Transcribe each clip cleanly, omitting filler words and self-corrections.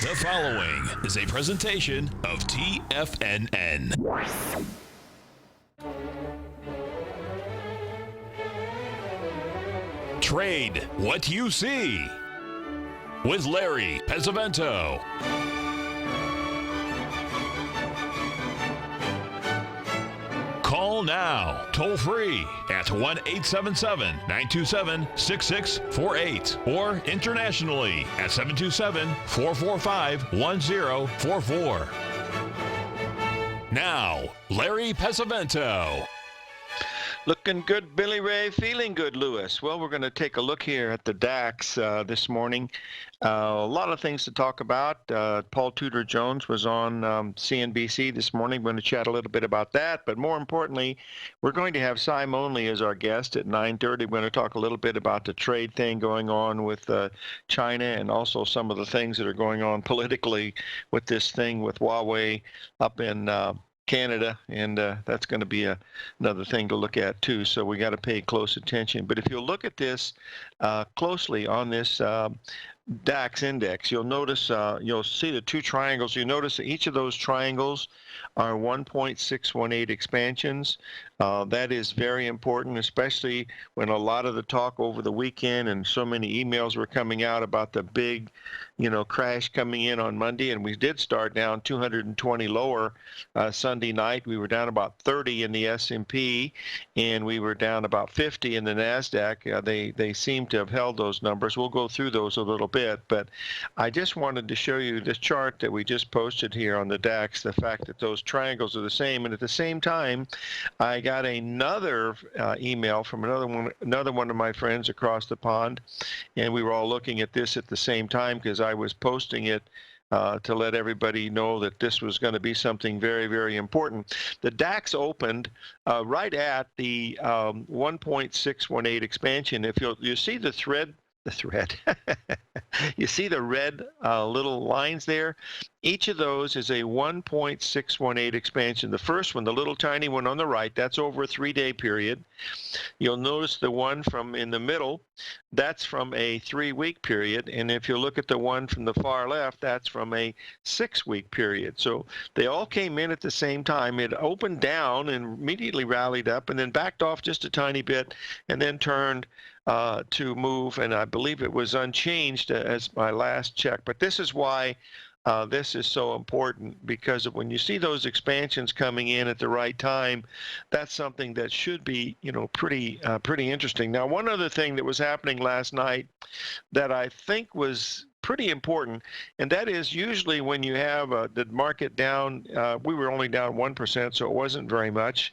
The following is a presentation of TFNN. Trade what you see with Larry Pesavento. Call now, toll free at 1-877-927-6648 or internationally at 727-445-1044. Now, Larry Pesavento. Looking good, Billy Ray. Feeling good, Lewis. Well, we're going to take a look here at the DAX this morning. A lot of things to talk about. Paul Tudor Jones was on CNBC this morning. We're going to chat a little bit about that. But more importantly, we're going to have Cy Monley as our guest at 9:30. We're going to talk a little bit about the trade thing going on with China and also some of the things that are going on politically with this thing with Huawei up in Canada, and that's going to be another thing to look at too. So we got to pay close attention. But if you look at this closely on this DAX index, you'll notice, you'll see the two triangles. You notice that each of those triangles are 1.618 expansions. That is very important, especially when a lot of the talk over the weekend and so many emails were coming out about the big, crash coming in on Monday. And we did start down 220 lower Sunday night. We were down about 30 in the S&P, and we were down about 50 in the NASDAQ. They seem to have held those numbers. We'll go through those a little bit, but I just wanted to show you this chart that we just posted here on the DAX, the fact that those triangles are the same. And at the same time, I got another email from another one of my friends across the pond, and we were all looking at this at the same time because I was posting it to let everybody know that this was going to be something very, very important. The DAX opened right at the 1.618 expansion. If you see the thread, you see the red little lines there? Each of those is a 1.618 expansion. The first one, the little tiny one on the right, that's over a 3-day period. You'll notice the one from in the middle, that's from a 3-week period. And if you look at the one from the far left, that's from a 6-week period. So they all came in at the same time. It opened down and immediately rallied up and then backed off just a tiny bit and then turned to move, and I believe it was unchanged as my last check. But this is why this is so important, because when you see those expansions coming in at the right time, that's something that should be, pretty interesting. Now, one other thing that was happening last night that I think was pretty important, and that is usually when you have the market down, we were only down 1%, so it wasn't very much.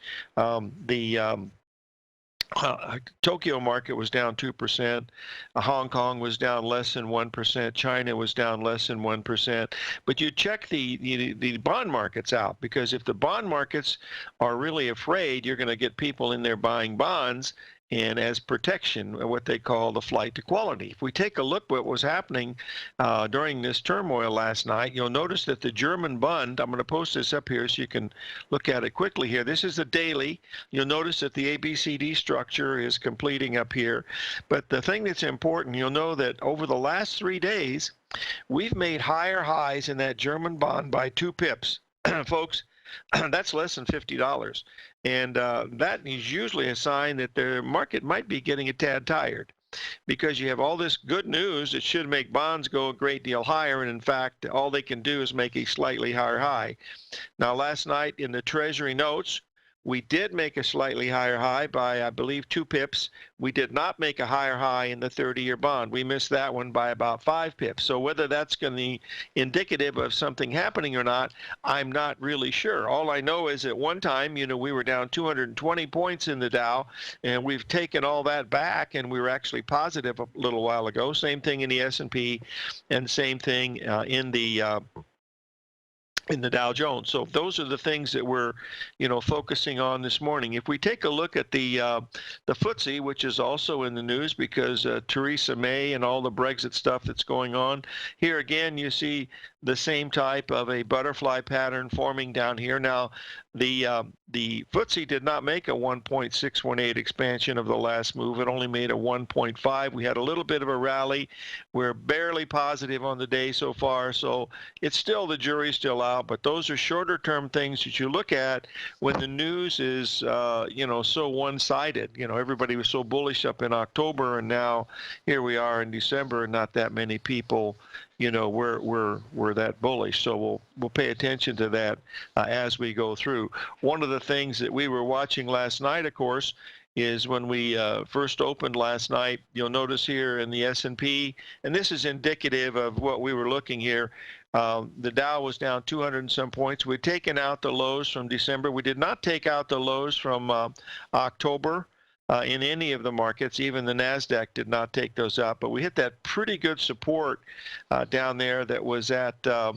Tokyo market was down 2%. Hong Kong was down less than 1%. China was down less than 1%. But you check the bond markets out, because if the bond markets are really afraid, you're going to get people in there buying bonds and as protection, what they call the flight to quality. If we take a look at what was happening during this turmoil last night, you'll notice that the German Bund, I'm going to post this up here so you can look at it quickly here. This is the daily. You'll notice that the ABCD structure is completing up here. But the thing that's important, you'll know that over the last 3 days, we've made higher highs in that German bond by 2 pips. Folks, that's less than $50. And that is usually a sign that the market might be getting a tad tired, because you have all this good news that should make bonds go a great deal higher. And in fact, all they can do is make a slightly higher high. Now, last night in the Treasury notes, we did make a slightly higher high by, I believe, 2 pips. We did not make a higher high in the 30-year bond. We missed that one by about 5 pips. So whether that's going to be indicative of something happening or not, I'm not really sure. All I know is at one time, we were down 220 points in the Dow, and we've taken all that back, and we were actually positive a little while ago. Same thing in the S&P, and same thing in the in the Dow Jones. So those are the things that we're, focusing on this morning. If we take a look at the FTSE, which is also in the news because Theresa May and all the Brexit stuff that's going on, here again you see the same type of a butterfly pattern forming down here. Now, the FTSE did not make a 1.618 expansion of the last move. It only made a 1.5. We had a little bit of a rally. We're barely positive on the day so far, so it's still, the jury's still out, but those are shorter term things that you look at when the news is, so one-sided. Everybody was so bullish up in October, and now here we are in December, and not that many people we're that bullish. So we'll pay attention to that as we go through. One of the things that we were watching last night, of course, is when we first opened last night. You'll notice here in the S&P, and this is indicative of what we were looking here. The Dow was down 200 and some points. We'd taken out the lows from December. We did not take out the lows from October. In any of the markets. Even the NASDAQ did not take those out, but we hit that pretty good support down there that was at that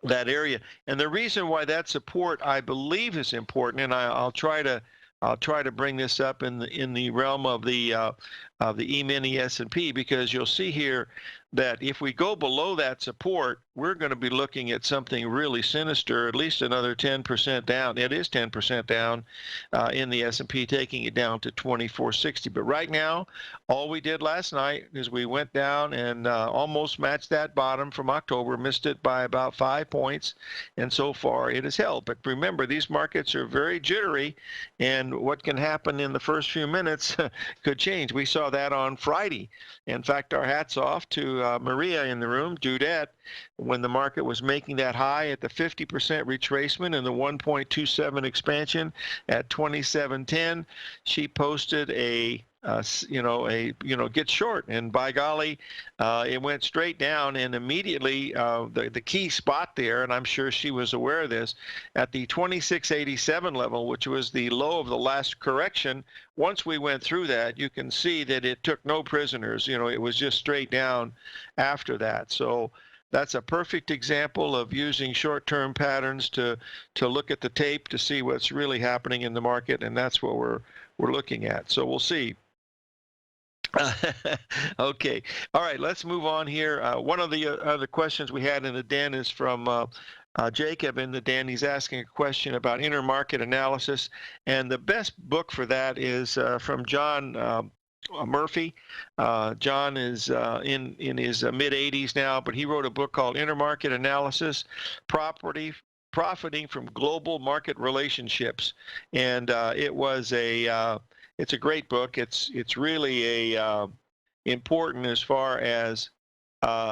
area. And the reason why that support, I believe, is important, and I'll try to bring this up in the realm of the E-mini S&P, because you'll see here that if we go below that support, we're going to be looking at something really sinister, at least another 10% down. It is 10% down in the S&P, taking it down to 2460. But right now, all we did last night is we went down and almost matched that bottom from October, missed it by about 5 points, and so far it has held. But remember, these markets are very jittery, and what can happen in the first few minutes could change. We saw that on Friday. In fact, our hats off to Maria in the room, Dudette, when the market was making that high at the 50% retracement and the 1.27 expansion at 2710. She posted a get short, and by golly, it went straight down, and immediately the key spot there, and I'm sure she was aware of this, at the 2687 level, which was the low of the last correction. Once we went through that, you can see that it took no prisoners. It was just straight down after that. So that's a perfect example of using short-term patterns to look at the tape to see what's really happening in the market, and that's what we're looking at. So we'll see. Okay. All right, let's move on here. One of the other questions we had in the den is from Jacob in the den. He's asking a question about intermarket analysis, and the best book for that is from John Murphy. John is in his mid-80s now, but he wrote a book called Intermarket Analysis, Profiting from Global Market Relationships, and it's a great book. It's really important as far as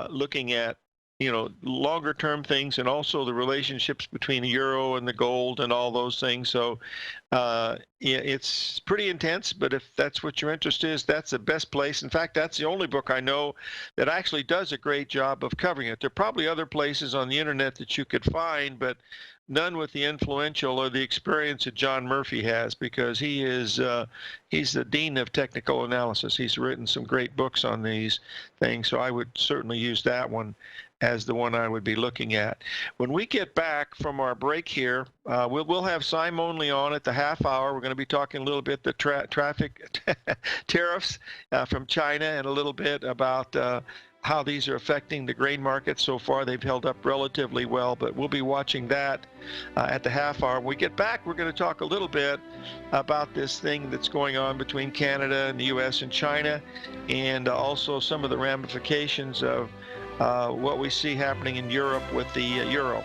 looking at longer term things, and also the relationships between the euro and the gold and all those things. So it's pretty intense, but if that's what your interest is, that's the best place. In fact, that's the only book I know that actually does a great job of covering it. There are probably other places on the internet that you could find, but none with the influential or the experience that John Murphy has, because he's the dean of technical analysis. He's written some great books on these things, so I would certainly use that one as the one I would be looking at. When we get back from our break here, we'll have Simon Lee on at the half hour. We're going to be talking a little bit the traffic tariffs from China, and a little bit about how these are affecting the grain market. So far, they've held up relatively well, but we'll be watching that at the half hour. When we get back, we're going to talk a little bit about this thing that's going on between Canada and the U.S. and China, and also some of the ramifications of what we see happening in Europe with the euro.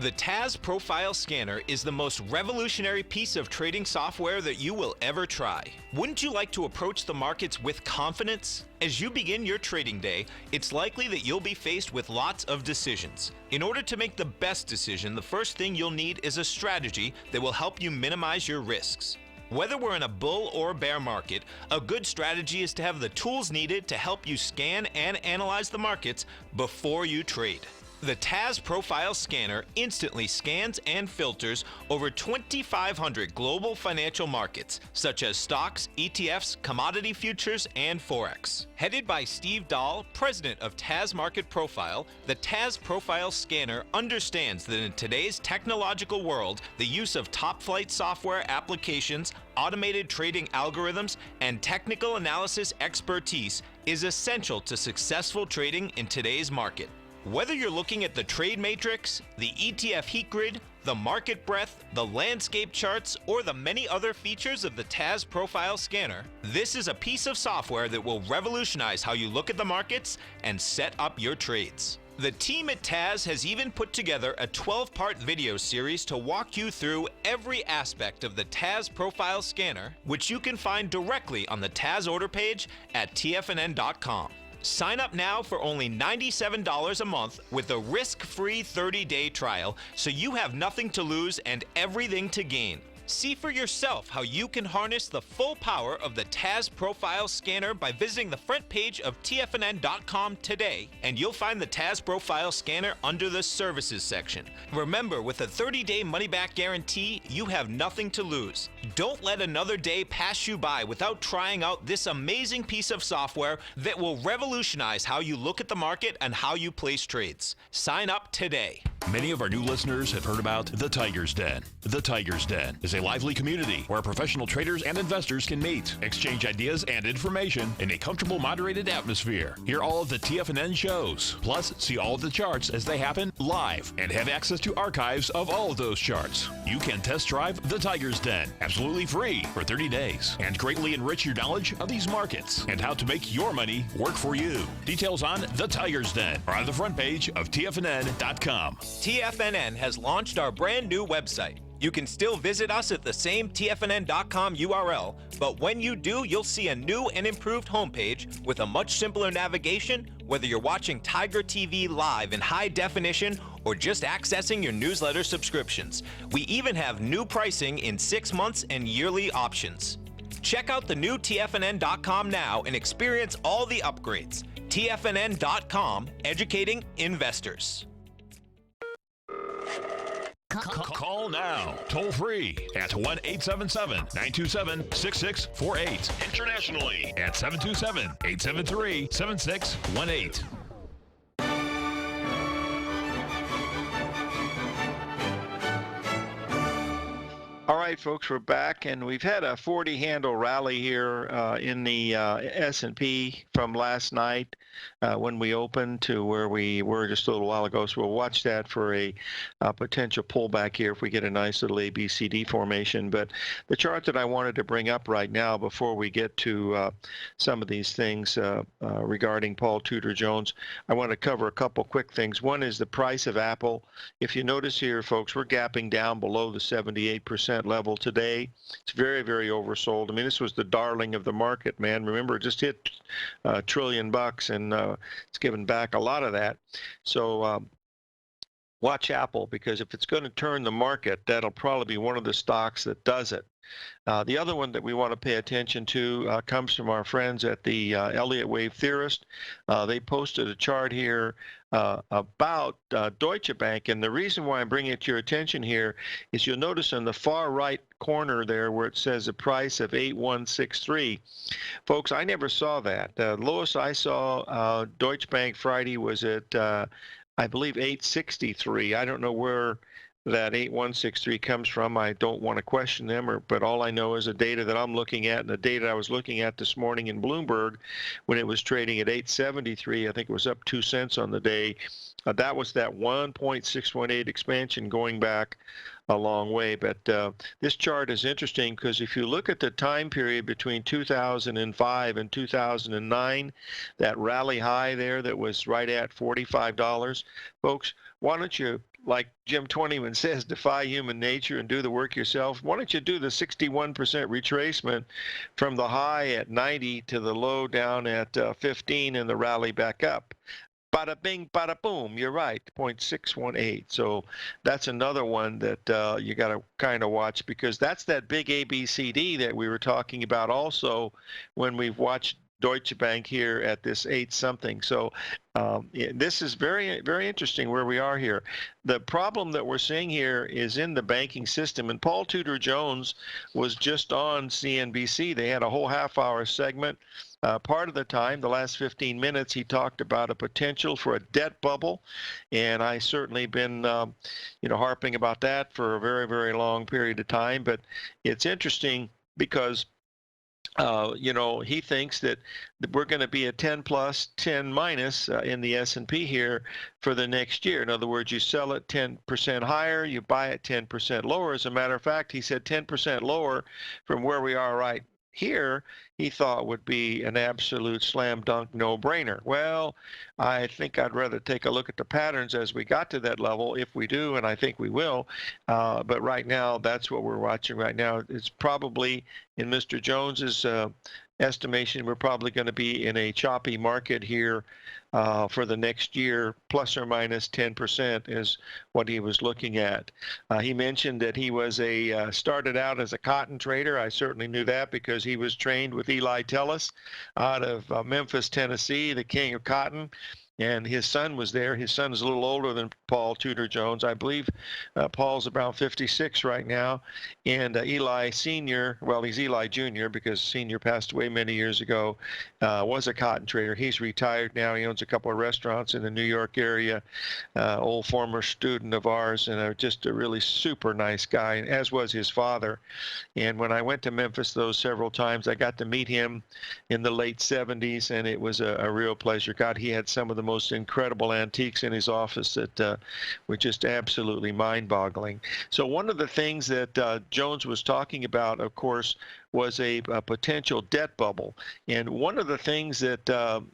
The TAS Profile Scanner is the most revolutionary piece of trading software that you will ever try. Wouldn't you like to approach the markets with confidence? As you begin your trading day, it's likely that you'll be faced with lots of decisions. In order to make the best decision, the first thing you'll need is a strategy that will help you minimize your risks. Whether we're in a bull or bear market, a good strategy is to have the tools needed to help you scan and analyze the markets before you trade. The TAS Profile Scanner instantly scans and filters over 2,500 global financial markets, such as stocks, ETFs, commodity futures, and Forex. Headed by Steve Dahl, president of TAS Market Profile, the TAS Profile Scanner understands that in today's technological world, the use of top-flight software applications, automated trading algorithms, and technical analysis expertise is essential to successful trading in today's market. Whether you're looking at the trade matrix, the ETF heat grid, the market breadth, the landscape charts, or the many other features of the TAS Profile Scanner, this is a piece of software that will revolutionize how you look at the markets and set up your trades. The team at TAS has even put together a 12-part video series to walk you through every aspect of the TAS Profile Scanner, which you can find directly on the TAS order page at TFNN.com. Sign up now for only $97 a month with a risk-free 30-day trial, so you have nothing to lose and everything to gain. See for yourself how you can harness the full power of the TAS Profile Scanner by visiting the front page of TFNN.com today, and you'll find the TAS Profile Scanner under the Services section. Remember, with a 30-day money-back guarantee, you have nothing to lose. Don't let another day pass you by without trying out this amazing piece of software that will revolutionize how you look at the market and how you place trades. Sign up today. Many of our new listeners have heard about The Tiger's Den. The Tiger's Den is a lively community where professional traders and investors can meet, exchange ideas and information in a comfortable, moderated atmosphere. Hear all of the TFNN shows, plus see all of the charts as they happen live and have access to archives of all of those charts. You can test drive The Tiger's Den absolutely free for 30 days and greatly enrich your knowledge of these markets and how to make your money work for you. Details on The Tiger's Den are on the front page of TFNN.com. TFNN has launched our brand new website. You can still visit us at the same TFNN.com URL, but when you do, you'll see a new and improved homepage with a much simpler navigation, whether you're watching Tiger TV live in high definition or just accessing your newsletter subscriptions. We even have new pricing in 6 months and yearly options. Check out the new TFNN.com now and experience all the upgrades. TFNN.com, educating investors. Call now, toll free at 1-877-927-6648. Internationally at 727-873-7618. All right, folks, we're back, and we've had a 40-handle rally here in the S&P from last night when we opened to where we were just a little while ago. So we'll watch that for a potential pullback here if we get a nice little ABCD formation. But the chart that I wanted to bring up right now before we get to some of these things regarding Paul Tudor Jones, I want to cover a couple quick things. One is the price of Apple. If you notice here, folks, we're gapping down below the 78% level today. It's very, very oversold. I mean, this was the darling of the market, man. Remember, it just hit $1 trillion, and it's given back a lot of that. So watch Apple, because if it's going to turn the market, that'll probably be one of the stocks that does it. The other one that we want to pay attention to comes from our friends at the Elliott Wave Theorist. They posted a chart here about Deutsche Bank, and the reason why I'm bringing it to your attention here is you'll notice in the far right corner there where it says a price of 8163. Folks, I never saw that. The lowest I saw Deutsche Bank Friday was at I believe 863. I don't know where that 8163 comes from. I don't want to question them, but all I know is the data that I'm looking at, and the data I was looking at this morning in Bloomberg when it was trading at 873, I think it was up 2 cents on the day. That was that 1.618 expansion going back a long way. But this chart is interesting because if you look at the time period between 2005 and 2009, that rally high there that was right at $45, folks, why don't you, like Jim Twentyman says, defy human nature and do the work yourself? Why don't you do the 61% retracement from the high at 90 to the low down at 15 and the rally back up? Bada bing, bada boom. You're right, 0.618. So that's another one that you got to kind of watch, because that's that big ABCD that we were talking about also when we've watched Deutsche Bank here at this 8 something. So this is very, very interesting where we are here. The problem that we're seeing here is in the banking system. And Paul Tudor Jones was just on CNBC. They had a whole half-hour segment. Part of the time, the last 15 minutes, he talked about a potential for a debt bubble, and I certainly been, harping about that for a very, very long period of time. But it's interesting because he thinks that we're going to be a 10 plus, 10 minus in the S&P here for the next year. In other words, you sell it 10% higher, you buy it 10% lower. As a matter of fact, he said 10% lower from where we are right here, he thought would be an absolute slam dunk no-brainer. Well, I think I'd rather take a look at the patterns as we got to that level, if we do, and I think we will. But right now, that's what we're watching right now. It's probably, in Mr. Jones's estimation, we're probably going to be in a choppy market here for the next year, plus or minus 10% is what he was looking at. He mentioned that he was started out as a cotton trader. I certainly knew that because he was trained with Eli Tellis out of Memphis, Tennessee, the king of cotton. And his son was there. His son is a little older than Paul Tudor Jones. I believe Paul's about 56 right now. And Eli Sr., well, he's Eli Jr. because Sr. passed away many years ago, was a cotton trader. He's retired now. He owns a couple of restaurants in the New York area, old former student of ours, and just a really super nice guy, as was his father. And when I went to Memphis those several times, I got to meet him in the late 70s, and it was a real pleasure. God, he had some of the most incredible antiques in his office that were just absolutely mind-boggling. So one of the things that Jones was talking about, of course, was a potential debt bubble. And one of the things that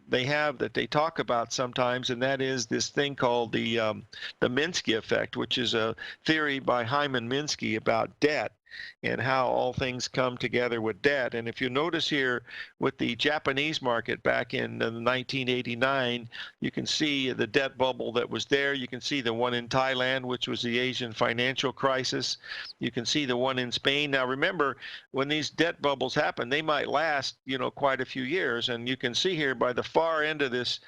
they talk about sometimes, and that is this thing called the Minsky effect, which is a theory by Hyman Minsky about debt and how all things come together with debt. And if you notice here with the Japanese market back in 1989, you can see the debt bubble that was there. You can see the one in Thailand, which was the Asian financial crisis. You can see the one in Spain. Now remember, when these debt bubbles happen, they might last, quite a few years. And you can see here by the far end of this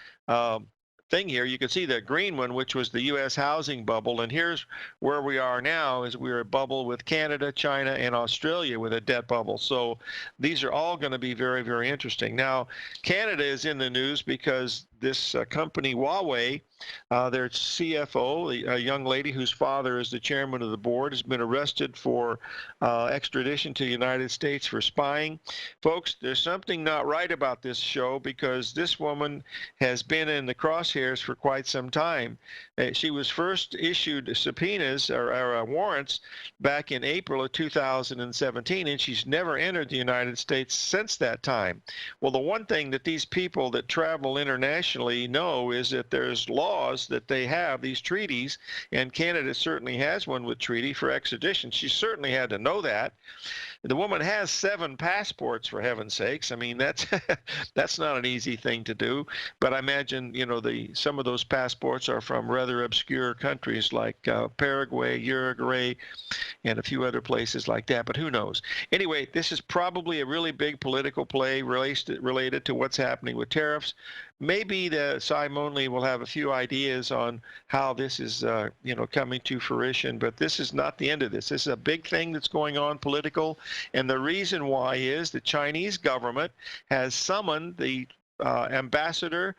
thing here, you can see the green one, which was the U.S. housing bubble. And here's where we are now, is we're a bubble with Canada, China, and Australia with a debt bubble. So these are all going to be very, very interesting. Now, Canada is in the news because this company, Huawei, their CFO, a young lady whose father is the chairman of the board, has been arrested for extradition to the United States for spying. Folks, there's something not right about this show because this woman has been in the crosshairs for quite some time. She was first issued subpoenas or warrants back in April of 2017, and she's never entered the United States since that time. Well, the one thing that these people that travel internationally know is that there's laws that they have, these treaties, and Canada certainly has one with treaty for extradition. She certainly had to know that. The woman has 7 passports, for heaven's sakes. I mean, that's that's not an easy thing to do. But I imagine, some of those passports are from rather obscure countries like Paraguay, Uruguay, and a few other places like that. But who knows? Anyway, this is probably a really big political play related to what's happening with tariffs. Maybe the Simon Lee will have a few ideas on how this is, coming to fruition. But this is not the end of this. This is a big thing that's going on, political. And the reason why is the Chinese government has summoned the ambassador,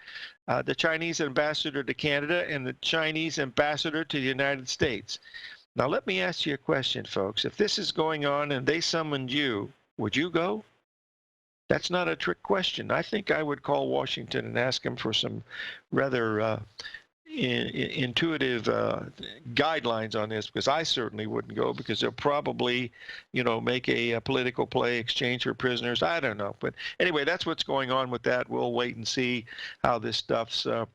the Chinese ambassador to Canada and the Chinese ambassador to the United States. Now, let me ask you a question, folks. If this is going on and they summoned you, would you go? That's not a trick question. I think I would call Washington and ask them for some rather intuitive guidelines on this, because I certainly wouldn't go, because they'll probably, make a political play, exchange for prisoners. I don't know. But anyway, that's what's going on with that. We'll wait and see how this stuff's a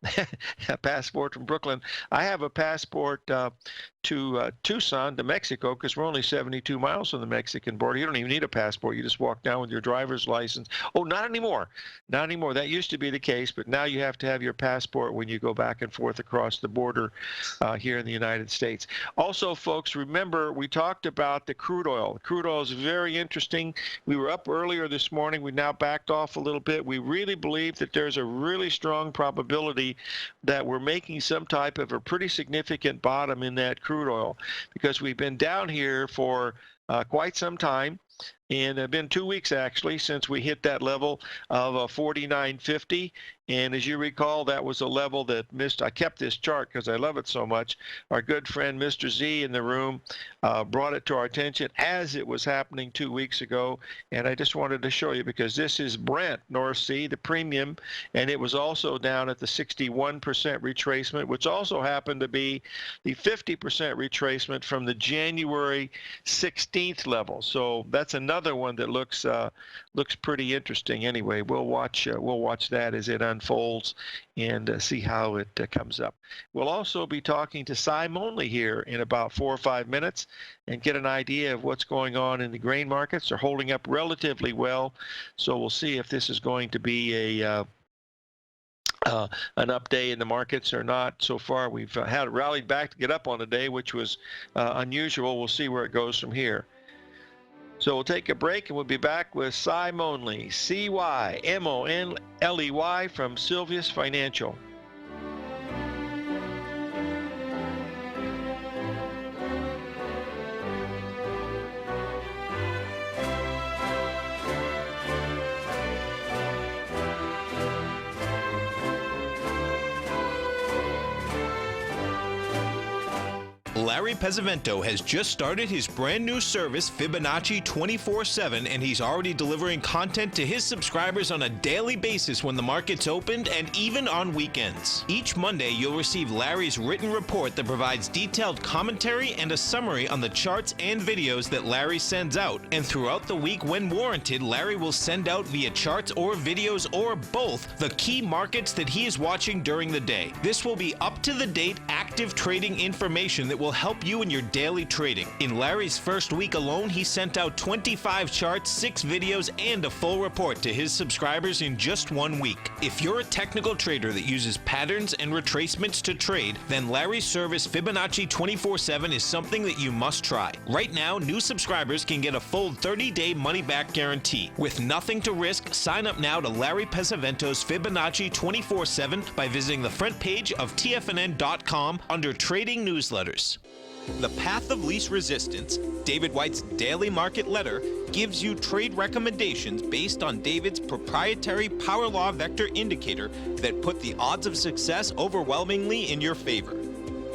passport from Brooklyn. I have a passport to Tucson, to Mexico, because we're only 72 miles from the Mexican border. You don't even need a passport. You just walk down with your driver's license. Oh, not anymore. Not anymore. That used to be the case, but now you have to have your passport when you go back and forth across the border here in the United States. Also, folks, remember we talked about the crude oil. Crude oil is very interesting. We were up earlier this morning. We now backed off a little bit. We really believe that there's a really strong probability that we're making some type of a pretty significant bottom in that crude oil, because we've been down here for quite some time. And it's been 2 weeks, actually, since we hit that level of 49.50. And as you recall, that was a level that I kept this chart because I love it so much. Our good friend, Mr. Z, in the room brought it to our attention as it was happening 2 weeks ago. And I just wanted to show you, because this is Brent North Sea, the premium, and it was also down at the 61% retracement, which also happened to be the 50% retracement from the January 16th level. So that's another one that looks pretty interesting. Anyway, we'll watch that as it unfolds and see how it comes up. We'll also be talking to Cy Monley here in about 4 or 5 minutes and get an idea of what's going on in the grain markets. They're holding up relatively well, so we'll see if this is going to be an up day in the markets or not. So far, we've had rallied back to get up on the day, which was unusual. We'll see where it goes from here. So we'll take a break, and we'll be back with Cy Monley, C-Y-M-O-N-L-E-Y, from Sylvius Financial. Larry Pesavento has just started his brand new service, Fibonacci 24/7, and he's already delivering content to his subscribers on a daily basis when the market's opened and even on weekends. Each Monday, you'll receive Larry's written report that provides detailed commentary and a summary on the charts and videos that Larry sends out. And throughout the week, when warranted, Larry will send out via charts or videos or both the key markets that he is watching during the day. This will be up-to-the-date, active trading information that will help you in your daily trading. In Larry's first week alone, he sent out 25 charts, 6 videos, and a full report to his subscribers in just 1 week. If you're a technical trader that uses patterns and retracements to trade, then Larry's service Fibonacci 24/7 is something that you must try. Right now, new subscribers can get a full 30-day money-back guarantee. With nothing to risk, sign up now to Larry Pesavento's Fibonacci 24/7 by visiting the front page of TFNN.com under Trading Newsletters. The Path of Least Resistance, David White's daily market letter, gives you trade recommendations based on David's proprietary Power Law Vector indicator that put the odds of success overwhelmingly in your favor.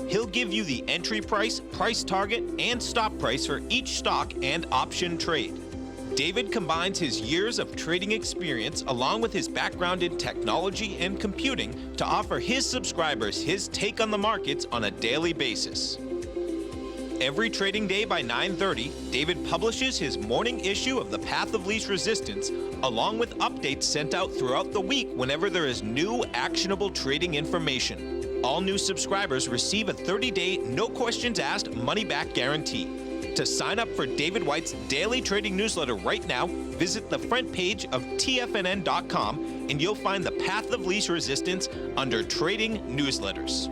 He'll give you the entry price, price target, and stop price for each stock and option trade. David combines his years of trading experience along with his background in technology and computing to offer his subscribers his take on the markets on a daily basis. Every trading day by 9:30, David publishes his morning issue of The Path of Least Resistance, along with updates sent out throughout the week whenever there is new actionable trading information. All new subscribers receive a 30-day, no questions asked money-back guarantee. To sign up for David White's daily trading newsletter right now, visit the front page of TFNN.com and you'll find The Path of Least Resistance under Trading Newsletters.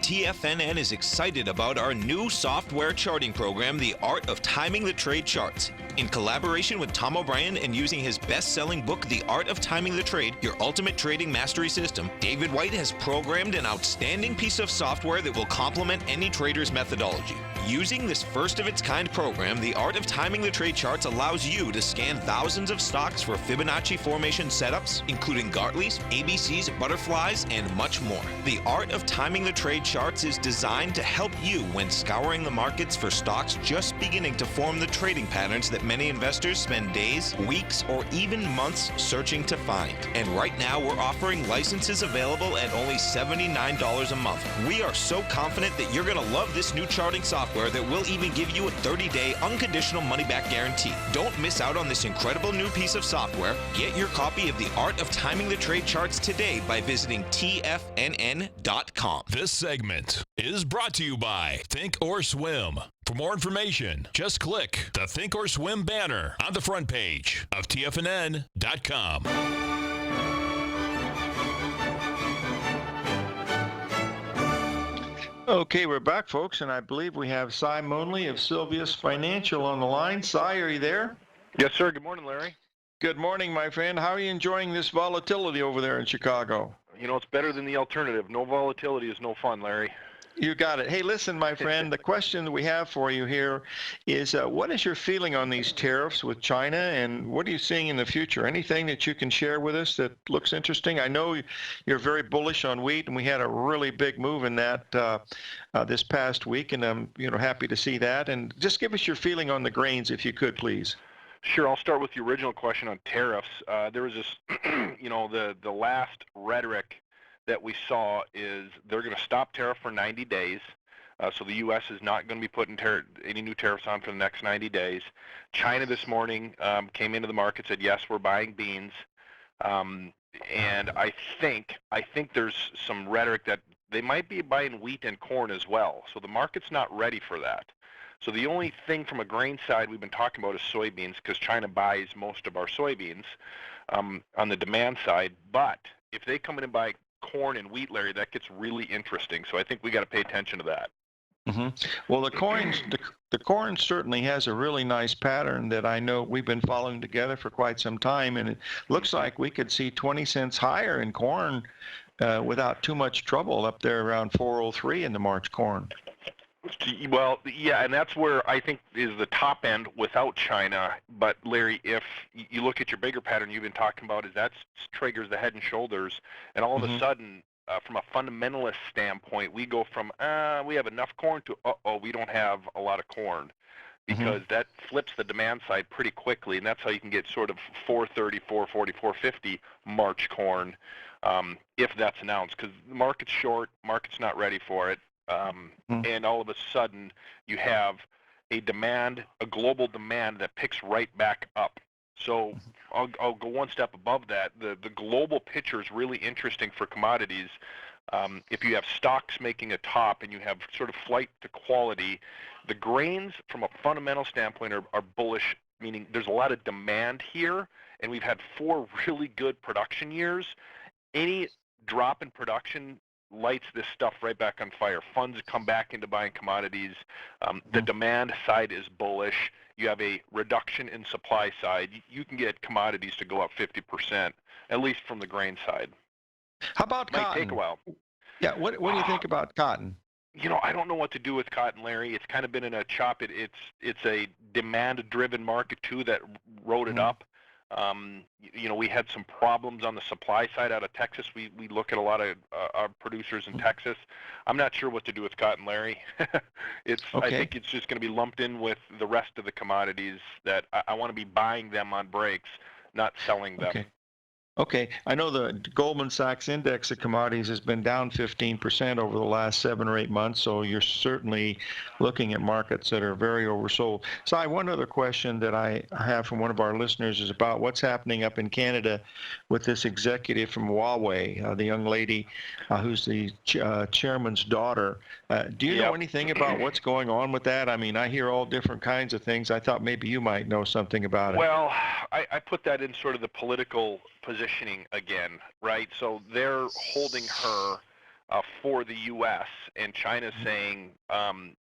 TFNN is excited about our new software charting program, The Art of Timing the Trade Charts. In collaboration with Tom O'Brien and using his best-selling book, The Art of Timing the Trade, Your Ultimate Trading Mastery System, David White has programmed an outstanding piece of software that will complement any trader's methodology. Using this first-of-its-kind program, The Art of Timing the Trade Charts allows you to scan thousands of stocks for Fibonacci formation setups, including Gartleys, ABCs, butterflies, and much more. The Art of Timing the Trade Charts is designed to help you when scouring the markets for stocks just beginning to form the trading patterns that many investors spend days, weeks, or even months searching to find. And right now, we're offering licenses available at only $79 a month. We are so confident that you're going to love this new charting software that will even give you a 30-day unconditional money-back guarantee. Don't miss out on this incredible new piece of software. Get your copy of The Art of Timing the Trade Charts today by visiting TFNN.com. This segment is brought to you by Think or Swim. For more information, just click the Think or Swim banner on the front page of TFNN.com. Okay, we're back, folks, and I believe we have Cy Moonley of Sylvius Financial on the line. Cy, are you there? Yes, sir. Good morning, Larry. Good morning, my friend. How are you enjoying this volatility over there in Chicago? You know, it's better than the alternative. No volatility is no fun, Larry. You got it. Hey, listen, my friend, the question that we have for you here is what is your feeling on these tariffs with China, and what are you seeing in the future? Anything that you can share with us that looks interesting? I know you're very bullish on wheat, and we had a really big move in that this past week, and I'm happy to see that. And just give us your feeling on the grains, if you could, please. Sure. I'll start with the original question on tariffs. There was this, the last rhetoric that we saw is they're going to stop tariff for 90 days. So the U.S. is not going to be putting any new tariffs on for the next 90 days. China this morning came into the market, said, yes, we're buying beans. And I think there's some rhetoric that they might be buying wheat and corn as well. So the market's not ready for that. So the only thing from a grain side we've been talking about is soybeans, because China buys most of our soybeans on the demand side. But if they come in and buy corn and wheat, Larry, that gets really interesting. So I think we got to pay attention to that. Mm-hmm. Well, the corn certainly has a really nice pattern that I know we've been following together for quite some time, and it looks like we could see 20 cents higher in corn without too much trouble up there around 403 in the March corn. Well, yeah, and that's where I think is the top end without China. But Larry, if you look at your bigger pattern you've been talking about, is that triggers the head and shoulders, and all of a sudden, from a fundamentalist standpoint, we go from we have enough corn to we don't have a lot of corn, because that flips the demand side pretty quickly, and that's how you can get sort of 430, 440, 450 March corn if that's announced, because the market's short, market's not ready for it. And all of a sudden you have a global demand that picks right back up. So I'll go one step above that. The global picture is really interesting for commodities. If you have stocks making a top and you have sort of flight to quality, the grains from a fundamental standpoint are bullish, meaning there's a lot of demand here, and we've had 4 really good production years. Any drop in production lights this stuff right back on fire. Funds come back into buying commodities. The demand side is bullish. You have a reduction in supply side. You can get commodities to go up 50%, at least from the grain side. How about cotton? Might take a while. Yeah, what do you think about cotton? I don't know what to do with cotton, Larry. It's kind of been in a chop. It's a demand-driven market, too, that rode it up. We had some problems on the supply side out of Texas. We look at a lot of our producers in Texas. I'm not sure what to do with cotton, Larry. I think it's just going to be lumped in with the rest of the commodities that I want to be buying them on breaks, not selling them. Okay. I know the Goldman Sachs index of commodities has been down 15% over the last 7 or 8 months, so you're certainly looking at markets that are very oversold. So one other question that I have from one of our listeners is about what's happening up in Canada with this executive from Huawei, the young lady who's the chairman's daughter. Do you know anything about what's going on with that? I mean, I hear all different kinds of things. I thought maybe you might know something about it. Well, I put that in sort of the political positioning again, right? So they're holding her for the U.S., and China's saying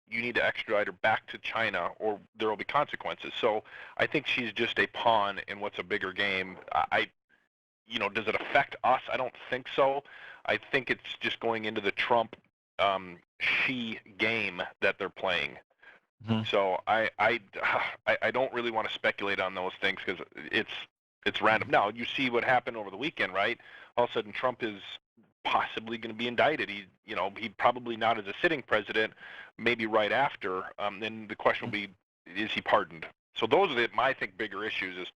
you need to extradite her back to China or there will be consequences. So I think she's just a pawn in what's a bigger game. Does it affect us? I don't think so. I think it's just going into the Trump Xi game that they're playing. So I don't really want to speculate on those things because it's random. Now, you see what happened over the weekend, right? All of a sudden, Trump is possibly going to be indicted. He probably not as a sitting president, maybe right after. Then the question will be, is he pardoned? So those are I think, bigger issues is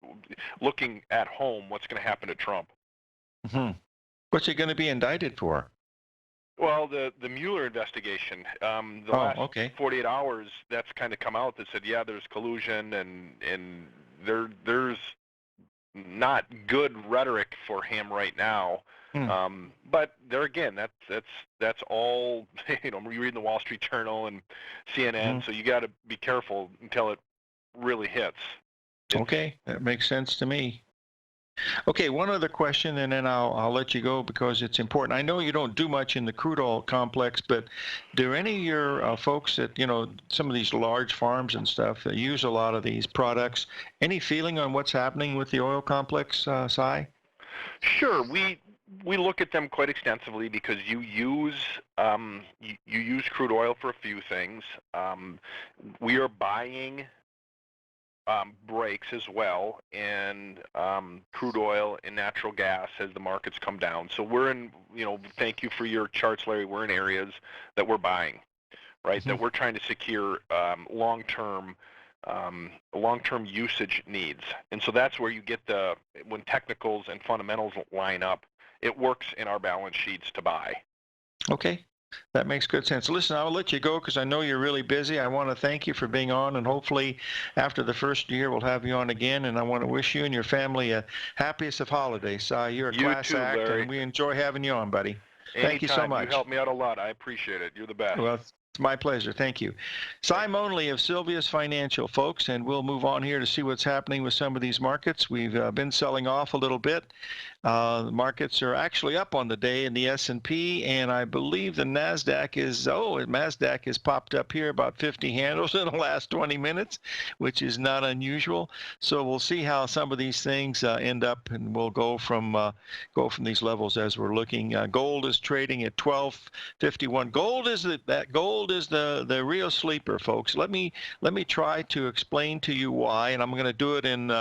looking at home, what's going to happen to Trump. What's he going to be indicted for? Well, the Mueller investigation, the last 48 hours, that's kind of come out that said, yeah, there's collusion and there's not good rhetoric for him right now. But there again, that's all, you read in the Wall Street Journal and CNN, so you got to be careful until it really hits. Okay, that makes sense to me. Okay, one other question, and then I'll let you go because it's important. I know you don't do much in the crude oil complex, but do any of your folks that, some of these large farms and stuff that use a lot of these products, any feeling on what's happening with the oil complex, Si? Sure, we look at them quite extensively because you use crude oil for a few things. We are buying breaks as well in crude oil and natural gas as the markets come down. So we're in, thank you for your charts, Larry. We're in areas that we're buying, right? Mm-hmm. That we're trying to secure long-term usage needs. And so that's where you get when technicals and fundamentals line up, it works in our balance sheets to buy. Okay. That makes good sense. Listen, I'll let you go because I know you're really busy. I want to thank you for being on, and hopefully after the first year we'll have you on again, and I want to wish you and your family a happiest of holidays. You're a class act, Larry. and we enjoy having you on, buddy. Anytime. Thank you so much. You helped me out a lot. I appreciate it. You're the best. Well, it's my pleasure. Thank you. Si Monley of Sylvia's Financial, folks, and we'll move on here to see what's happening with some of these markets. We've been selling off a little bit. The markets are actually up on the day in the S&P, and I believe the NASDAQ has popped up here about 50 handles in the last 20 minutes, which is not unusual. So we'll see how some of these things end up, and we'll go from these levels as we're looking. Gold is trading at 12.51. Gold is the real sleeper, folks. Let me try to explain to you why, and I'm going to do it in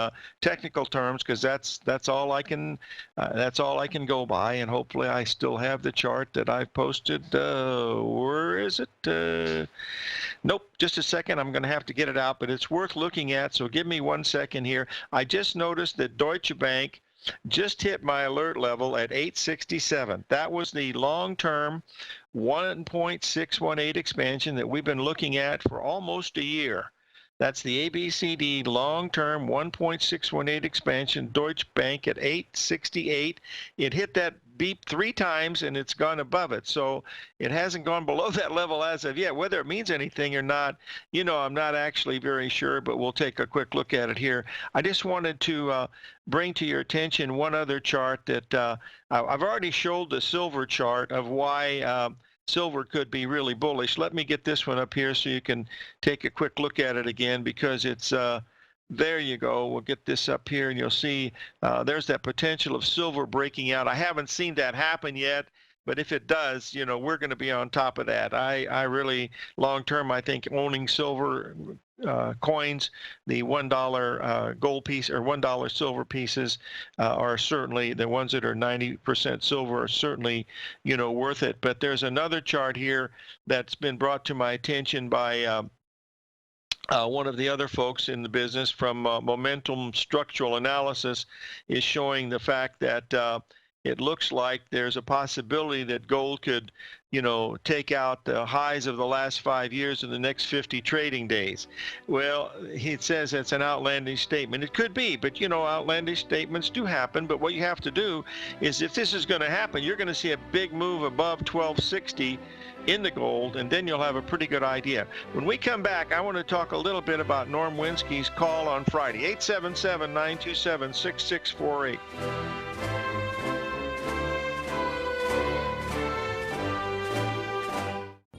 technical terms because that's all I can. That's all I can go by, and hopefully I still have the chart that I've posted. Where is it? Nope, just a second. I'm going to have to get it out, but it's worth looking at, so give me 1 second here. I just noticed that Deutsche Bank just hit my alert level at 867. That was the long-term 1.618 expansion that we've been looking at for almost a year. That's the ABCD long-term 1.618 expansion, Deutsche Bank at 868. It hit that beep 3 times, and it's gone above it. So it hasn't gone below that level as of yet. Whether it means anything or not, I'm not actually very sure, but we'll take a quick look at it here. I just wanted to bring to your attention one other chart that I've already showed the silver chart of why silver could be really bullish. Let me get this one up here so you can take a quick look at it again, because it's there you go. We'll get this up here and you'll see there's that potential of silver breaking out. I haven't seen that happen yet, but if it does, we're going to be on top of that. I really, long term, I think owning silver coins, the $1 gold piece or $1 silver pieces are certainly, the ones that are 90% silver are certainly, worth it. But there's another chart here that's been brought to my attention by one of the other folks in the business from Momentum Structural Analysis, is showing the fact that it looks like there's a possibility that gold could, take out the highs of the last 5 years in the next 50 trading days. Well, he says it's an outlandish statement. It could be, but outlandish statements do happen. But what you have to do is, if this is going to happen, you're going to see a big move above 1260 in the gold, and then you'll have a pretty good idea. When we come back, I want to talk a little bit about Norm Winski's call on Friday, 877-927-6648.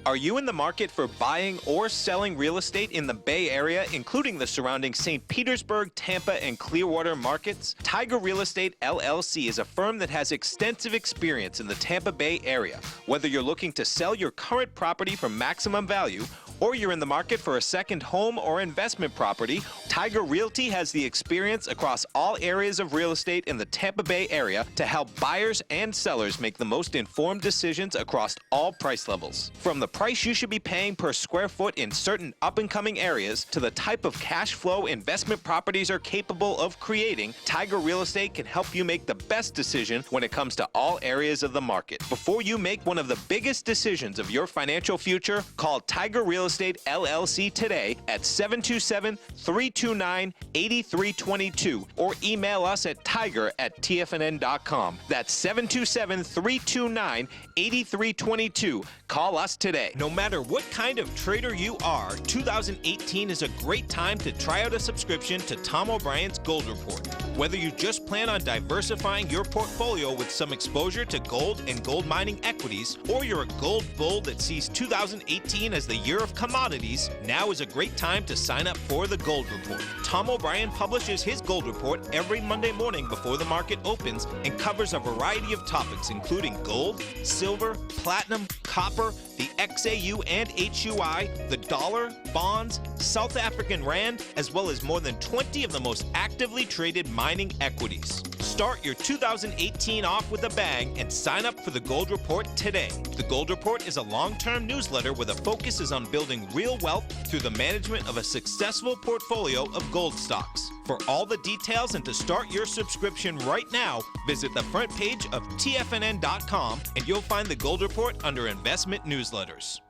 Are you in the market for buying or selling real estate in the Bay Area, including the surrounding St. Petersburg, Tampa, and Clearwater markets? Tiger Real Estate LLC is a firm that has extensive experience in the Tampa Bay area. Whether you're looking to sell your current property for maximum value, or you're in the market for a second home or investment property, Tiger Realty has the experience across all areas of real estate in the Tampa Bay area to help buyers and sellers make the most informed decisions across all price levels. From the price you should be paying per square foot in certain up-and-coming areas to the type of cash flow investment properties are capable of creating, Tiger Real Estate can help you make the best decision when it comes to all areas of the market. Before you make one of the biggest decisions of your financial future, call Tiger Real Estate LLC today at 727-329-8322 or email us at tiger@tfnn.com. That's 727-329-8322. Call us today. No matter what kind of trader you are, 2018 is a great time to try out a subscription to Tom O'Brien's Gold Report. Whether you just plan on diversifying your portfolio with some exposure to gold and gold mining equities, or you're a gold bull that sees 2018 as the year of commodities, now is a great time to sign up for the Gold Report. Tom O'Brien publishes his Gold Report every Monday morning before the market opens and covers a variety of topics including gold, silver, platinum, copper, the XAU and HUI, the dollar, bonds, South African rand, as well as more than 20 of the most actively traded mining equities. Start your 2018 off with a bang and sign up for the Gold Report today. The Gold Report is a long-term newsletter where the focus is on building real wealth through the management of a successful portfolio of gold stocks. For all the details and to start your subscription right now, visit the front page of TFNN.com and you'll find the Gold Report under Investment Newsletters.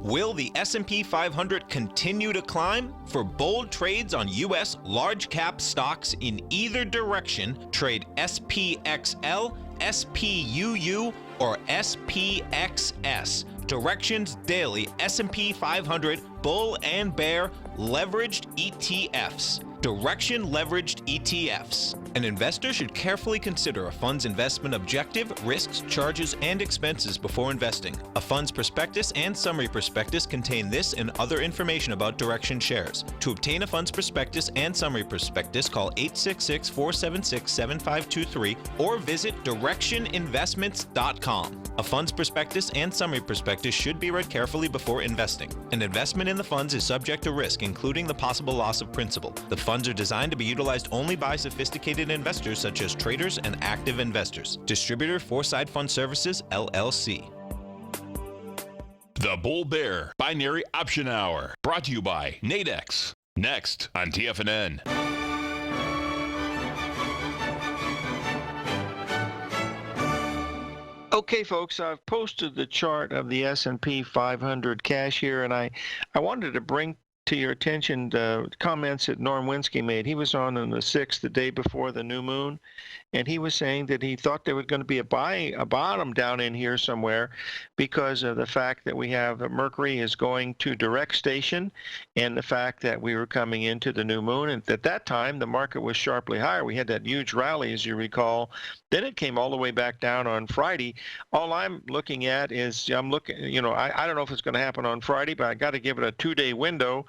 Will the S&P 500 continue to climb? For bold trades on U.S. large-cap stocks in either direction, trade SPXL, SPUU, or SPXS. Directions Daily S&P 500 Bull and Bear Leveraged ETFs. Direction Leveraged ETFs. An investor should carefully consider a fund's investment objective, risks, charges, and expenses before investing. A fund's prospectus and summary prospectus contain this and other information about Direction shares. To obtain a fund's prospectus and summary prospectus, call 866-476-7523 or visit directioninvestments.com. A fund's prospectus and summary prospectus should be read carefully before investing. An investment in the funds is subject to risk, including the possible loss of principal. The funds are designed to be utilized only by sophisticated investors such as traders and active investors. Distributor Foreside Fund Services, LLC. The Bull Bear Binary Option Hour, brought to you by Nadex. Next on TFNN. Okay, folks, I've posted the chart of the S&P 500 cash here, and I wanted to bring to your attention the comments that Norm Winsky made. He was on the 6th, the day before the new moon, and he was saying that he thought there was going to be a bottom down in here somewhere because of the fact that we have Mercury is going to direct station and the fact that we were coming into the new moon. And at that time, the market was sharply higher. We had that huge rally, as you recall. Then it came all the way back down on Friday. All I'm looking at is I don't know if it's going to happen on Friday, but I got to give it a 2-day window.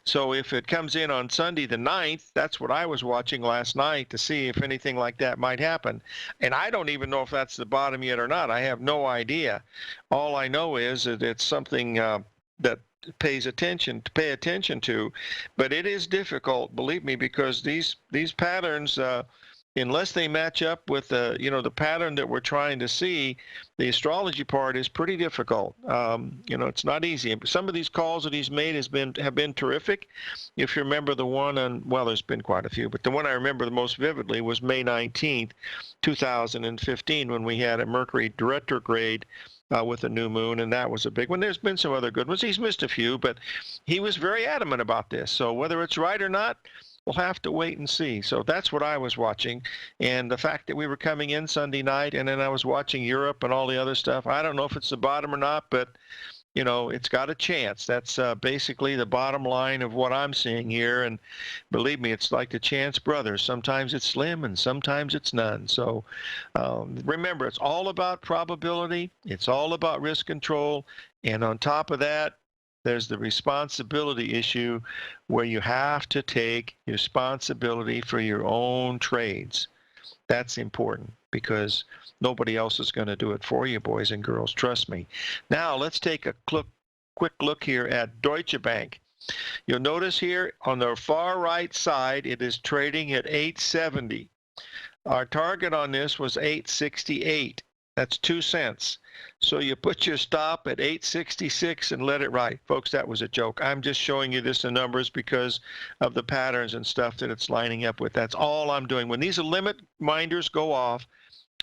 So if it comes in on Sunday the 9th, that's what I was watching last night to see if anything like that might happen. And I don't even know if that's the bottom yet or not. I have no idea. All I know is that it's something that pay attention to, but it is difficult, believe me, because these patterns, unless they match up with the pattern that we're trying to see, the astrology part is pretty difficult. It's not easy. Some of these calls that he's made have been terrific. If you remember the one there's been quite a few, but the one I remember the most vividly was May 19th, 2015, when we had a Mercury retrograde with a new moon, and that was a big one. There's been some other good ones. He's missed a few, but he was very adamant about this. So whether it's right or not, we'll have to wait and see. So that's what I was watching. And the fact that we were coming in Sunday night and then I was watching Europe and all the other stuff, I don't know if it's the bottom or not, but, it's got a chance. That's basically the bottom line of what I'm seeing here. And believe me, it's like the Chance brothers. Sometimes it's slim and sometimes it's none. So remember, it's all about probability. It's all about risk control. And on top of that, there's the responsibility issue where you have to take responsibility for your own trades. That's important because nobody else is going to do it for you, boys and girls. Trust me. Now, let's take a quick look here at Deutsche Bank. You'll notice here on the far right side, it is trading at 870. Our target on this was 868. That's 2 cents. So you put your stop at 866 and let it ride. Folks, that was a joke. I'm just showing you this in numbers because of the patterns and stuff that it's lining up with. That's all I'm doing. When these limit minders go off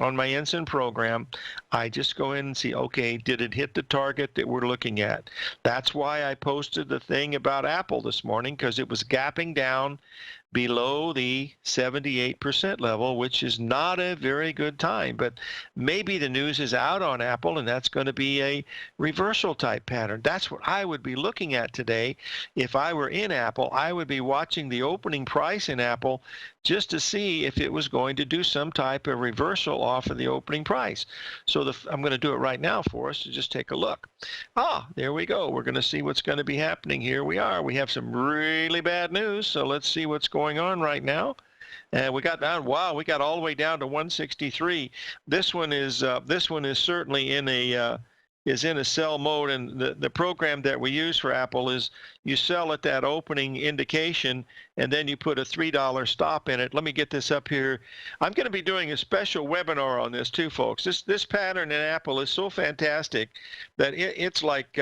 on my Ensign program, I just go in and see, okay, did it hit the target that we're looking at? That's why I posted the thing about Apple this morning, because it was gapping down below the 78% level, which is not a very good time. But maybe the news is out on Apple, and that's going to be a reversal type pattern. That's what I would be looking at today. If I were in Apple, I would be watching the opening price in Apple just to see if it was going to do some type of reversal off of the opening price. So I'm going to do it right now for us to just take a look. There we go. We're going to see what's going to be happening. Here we are. We have some really bad news. So let's see what's going on right now. And we got down. Wow, we got all the way down to 163. This one is certainly in a sell mode, and the program that we use for Apple is you sell at that opening indication, and then you put a $3 stop in it. Let me get this up here. I'm going to be doing a special webinar on this too, folks. This pattern in Apple is so fantastic that it's like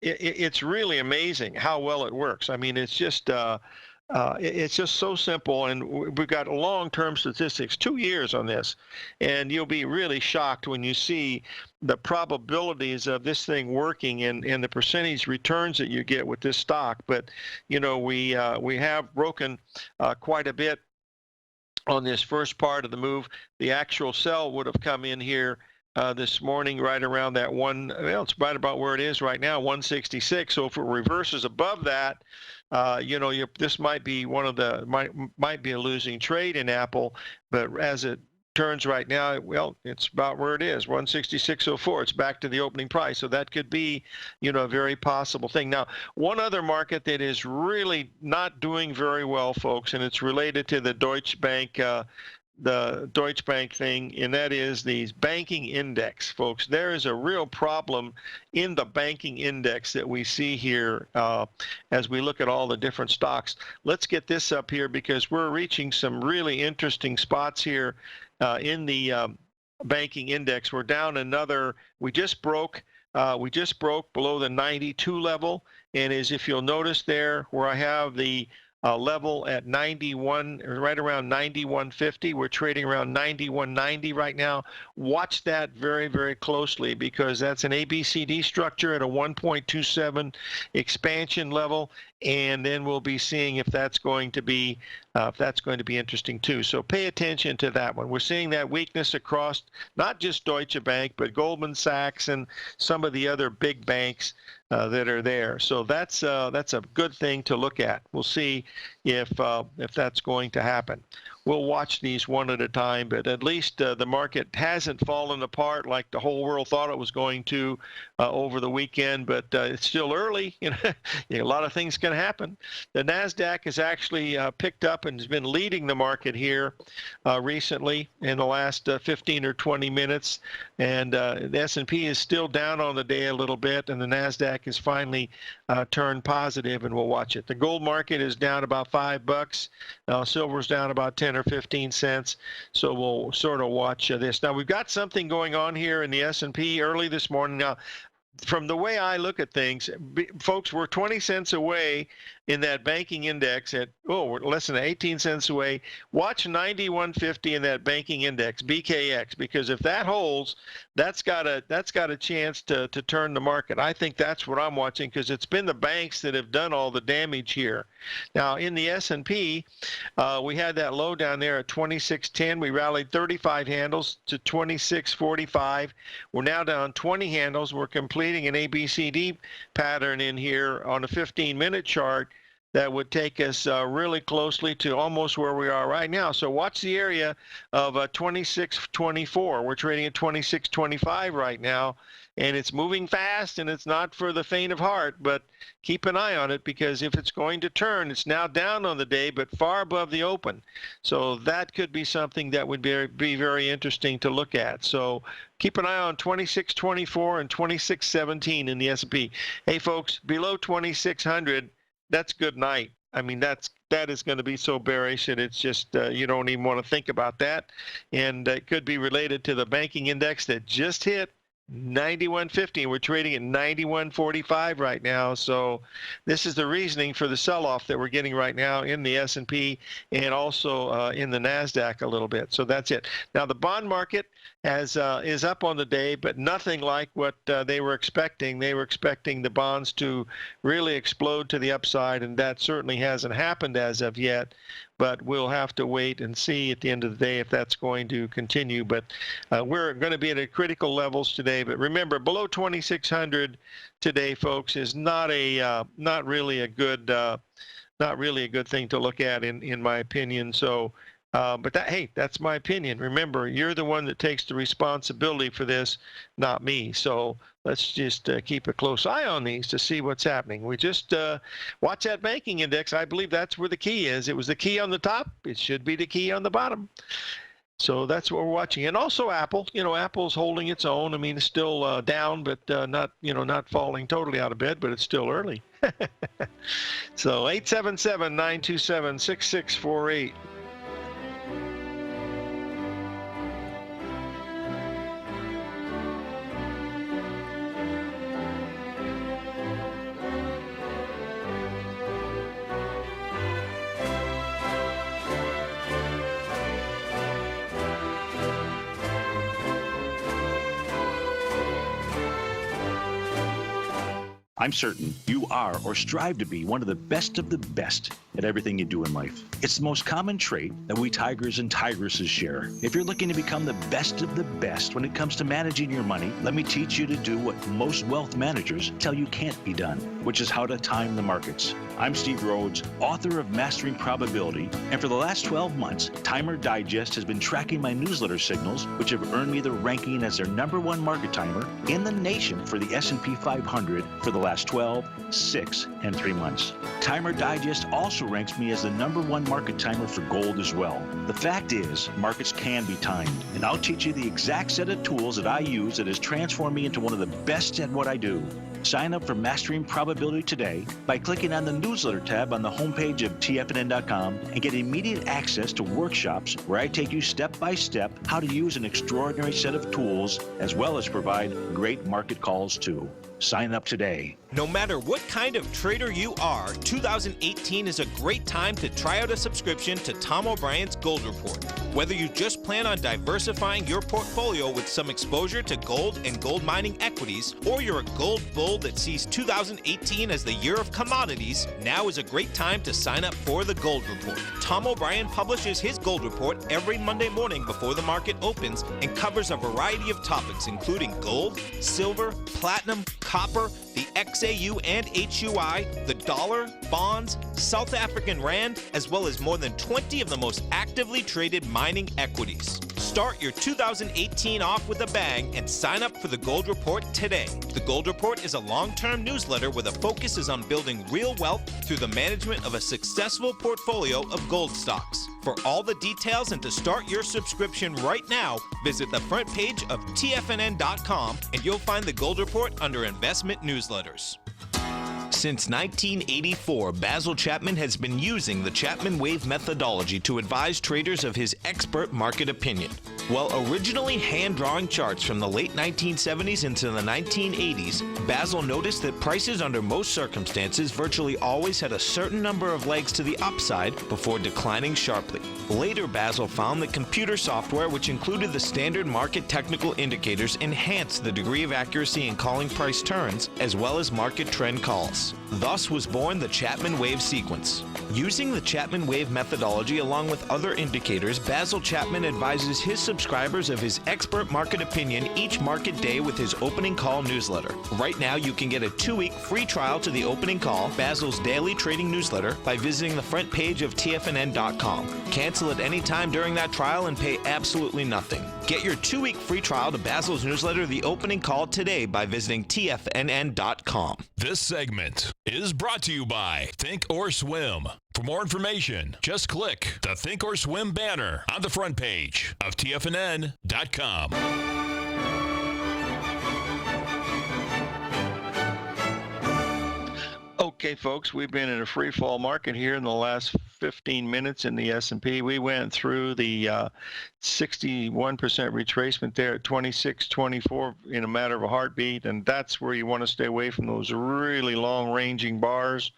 it's really amazing how well it works. I mean, it's just so simple, and we've got long-term statistics, 2 years on this, and you'll be really shocked when you see the probabilities of this thing working and the percentage returns that you get with this stock. But we have broken quite a bit on this first part of the move. The actual sell would have come in here this morning right around that it's right about where it is right now, 166. So if it reverses above that, this might be might be a losing trade in Apple. But as it turns right now, well, it's about where it is, 166.04. It's back to the opening price. So that could be, a very possible thing. Now, one other market that is really not doing very well, folks, and it's related to the Deutsche Bank thing, and that is the banking index, folks. There is a real problem in the banking index that we see here as we look at all the different stocks. Let's get this up here because we're reaching some really interesting spots here in the banking index. We're down we just broke below the 92 level, and as if you'll notice there where I have the level at 91, right around 91.50. We're trading around 91.90 right now. Watch that very, very closely because that's an ABCD structure at a 1.27 expansion level, and then we'll be seeing if that's going to be interesting too. So pay attention to that one. We're seeing that weakness across not just Deutsche Bank, but Goldman Sachs and some of the other big banks that are there. So that's a good thing to look at. We'll see if that's going to happen. We'll watch these one at a time, but at least the market hasn't fallen apart like the whole world thought it was going to over the weekend, but it's still early. A lot of things can happen. The NASDAQ has actually picked up and has been leading the market here recently in the last 15 or 20 minutes, and the S&P is still down on the day a little bit, and the NASDAQ has finally turned positive, and we'll watch it. The gold market is down about $5. Silver's down about 10 or 15 cents. So we'll sort of watch this. Now we've got something going on here in the S&P early this morning. Now, from the way I look at things, folks, we're 20 cents away in that banking index we're less than 18 cents away. Watch 91.50 in that banking index, BKX, because if that holds, that's got a chance to turn the market. I think that's what I'm watching because it's been the banks that have done all the damage here. Now in the S&P, we had that low down there at 26.10. We rallied 35 handles to 26.45. We're now down 20 handles. We're completing an ABCD pattern in here on a 15-minute chart that would take us really closely to almost where we are right now. So watch the area of 26.24. We're trading at 26.25 right now, and it's moving fast, and it's not for the faint of heart, but keep an eye on it because if it's going to turn, it's now down on the day, but far above the open. So that could be something that would be very interesting to look at. So keep an eye on 26.24 and 26.17 in the S&P. Hey, folks, below 2,600, that's good night. I mean, that is going to be so bearish that it's just you don't even want to think about that. And it could be related to the banking index that just hit 91.50. We're trading at 91.45 right now. So this is the reasoning for the sell-off that we're getting right now in the S&P and also in the NASDAQ a little bit. So that's it. Now the bond market is up on the day, but nothing like what they were expecting. They were expecting the bonds to really explode to the upside, and that certainly hasn't happened as of yet. but we'll have to wait and see at the end of the day if that's going to continue. But we're going to be at critical levels today. But remember, below 2,600 today, folks, is not really a good thing to look at in my opinion. So. But that's my opinion. Remember, you're the one that takes the responsibility for this, not me. So let's just keep a close eye on these to see what's happening. We just watch that banking index. I believe that's where the key is. It was the key on the top. It should be the key on the bottom. So that's what we're watching. And also Apple. Apple's holding its own. I mean, it's still down, but not falling totally out of bed, but it's still early. So 877-927-6648. I'm certain you are or strive to be one of the best at everything you do in life. It's the most common trait that we tigers and tigresses share. If you're looking to become the best of the best when it comes to managing your money, let me teach you to do what most wealth managers tell you can't be done, which is how to time the markets. I'm Steve Rhodes, author of Mastering Probability, and for the last 12 months, Timer Digest has been tracking my newsletter signals, which have earned me the ranking as their #1 market timer in the nation for the S&P 500 for the last 12, 6, and 3 months. Timer Digest also ranks me as the #1 market timer for gold as well. The fact is, markets can be timed, and I'll teach you the exact set of tools that I use that has transformed me into one of the best at what I do. Sign up for Mastering Probability today by clicking on the newsletter tab on the homepage of TFNN.com and get immediate access to workshops where I take you step by step how to use an extraordinary set of tools as well as provide great market calls too. Sign up today. No matter what kind of trader you are, 2018 is a great time to try out a subscription to Tom O'Brien's Gold Report. Whether you just plan on diversifying your portfolio with some exposure to gold and gold mining equities, or you're a gold bull that sees 2018 as the year of commodities, now is a great time to sign up for the Gold Report. Tom O'Brien publishes his Gold Report every Monday morning before the market opens and covers a variety of topics including gold, silver, platinum, copper, the XAU and HUI, the dollar, bonds, South African rand, as well as more than 20 of the most actively traded mining equities. Start your 2018 off with a bang and sign up for the Gold Report today. The Gold Report is a long-term newsletter where the focus is on building real wealth through the management of a successful portfolio of gold stocks. For all the details and to start your subscription right now, visit the front page of TFNN.com and you'll find the Gold Report under Investment Newsletters. Since 1984, Basil Chapman has been using the Chapman Wave methodology to advise traders of his expert market opinion. While originally hand-drawing charts from the late 1970s into the 1980s, Basil noticed that prices under most circumstances virtually always had a certain number of legs to the upside before declining sharply. Later, Basil found that computer software, which included the standard market technical indicators, enhanced the degree of accuracy in calling price turns, as well as market trend calls. Thus was born the Chapman Wave sequence. Using the Chapman Wave methodology along with other indicators, Basil Chapman advises his subscribers of his expert market opinion each market day with his opening call newsletter. Right now, you can get a 2-week free trial to the opening call, Basil's daily trading newsletter, by visiting the front page of TFNN.com. Cancel at any time during that trial and pay absolutely nothing. Get your 2-week free trial to Basil's newsletter, The Opening Call, today by visiting TFNN.com. This segment is brought to you by Think or Swim. For more information, just click the Think or Swim banner on the front page of TFNN.com. Okay, folks, we've been in a free fall market here in the last 15 minutes in the S&P. We went through the 61% retracement there at 26.24 in a matter of a heartbeat, and that's where you want to stay away from those really long-ranging bars.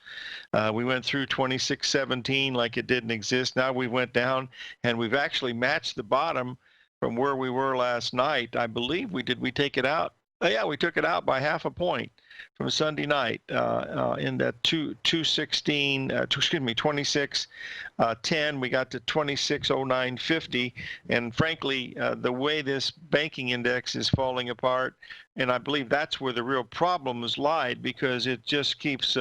We went through 26.17 like it didn't exist. Now we went down, and we've actually matched the bottom from where we were last night. I believe we did. We take it out? Oh, yeah, we took it out by half a point. from Sunday night in that 26.10. We got to 26.0950, and frankly, the way this banking index is falling apart, and I believe that's where the real problems lied, because it just keeps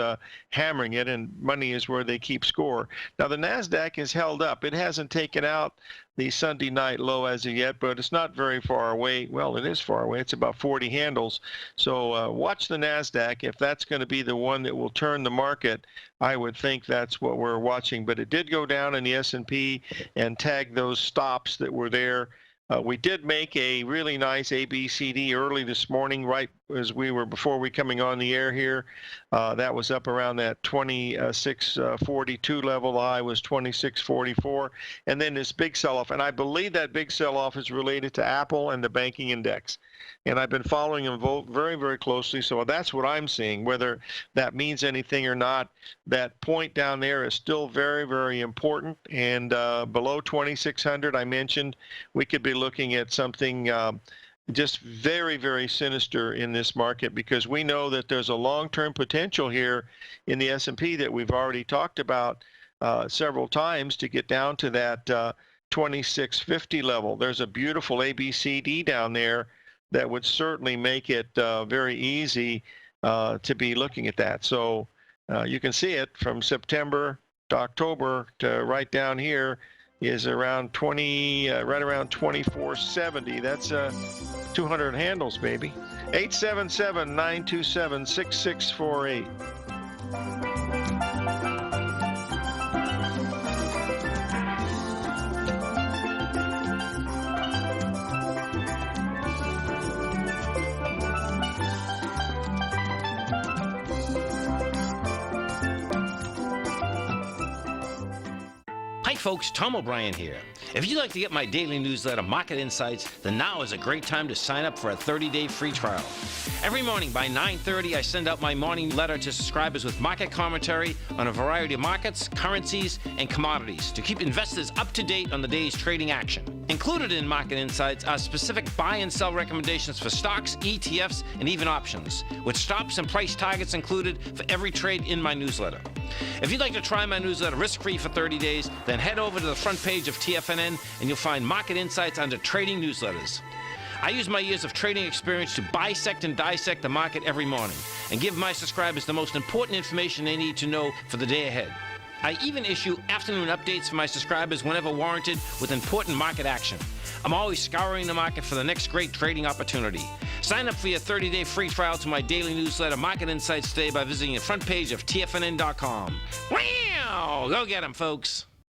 hammering it, and money is where they keep score. Now, the NASDAQ is held up. It hasn't taken out the Sunday night low as of yet, but it's not very far away. Well, it is far away. It's about 40 handles. So watch the NASDAQ. If that's going to be the one that will turn the market, I would think that's what we're watching. But it did go down in the S&P and tag those stops that were there. We did make a really nice ABCD early this morning, right as we were before we coming on the air here. That was up around that 26.42 level. High was 26.44, and then this big sell-off. And I believe that big sell-off is related to Apple and the banking index. And I've been following them very, very closely, so that's what I'm seeing. Whether that means anything or not, that point down there is still very, very important. And below 2,600, I mentioned, we could be looking at something just very, very sinister in this market, because we know that there's a long-term potential here in the S&P that we've already talked about several times to get down to that 2650 level. There's a beautiful ABCD down there that would certainly make it very easy to be looking at that. So you can see it from September to October to right down here is around right around 2470. That's 200 handles, baby. 877-927-6648. Hi folks, Tom O'Brien here. If you'd like to get my daily newsletter, Market Insights, then now is a great time to sign up for a 30-day free trial. Every morning by 9:30, I send out my morning letter to subscribers with market commentary on a variety of markets, currencies, and commodities to keep investors up to date on the day's trading action. Included in Market Insights are specific buy and sell recommendations for stocks, ETFs, and even options, with stops and price targets included for every trade in my newsletter. If you'd like to try my newsletter risk-free for 30 days, then head over to the front page of TFNN and you'll find Market Insights under Trading Newsletters. I use my years of trading experience to bisect and dissect the market every morning and give my subscribers the most important information they need to know for the day ahead. I even issue afternoon updates for my subscribers whenever warranted with important market action. I'm always scouring the market for the next great trading opportunity. Sign up for your 30-day free trial to my daily newsletter, Market Insights, today by visiting the front page of TFNN.com. Wow! Go get 'em, folks!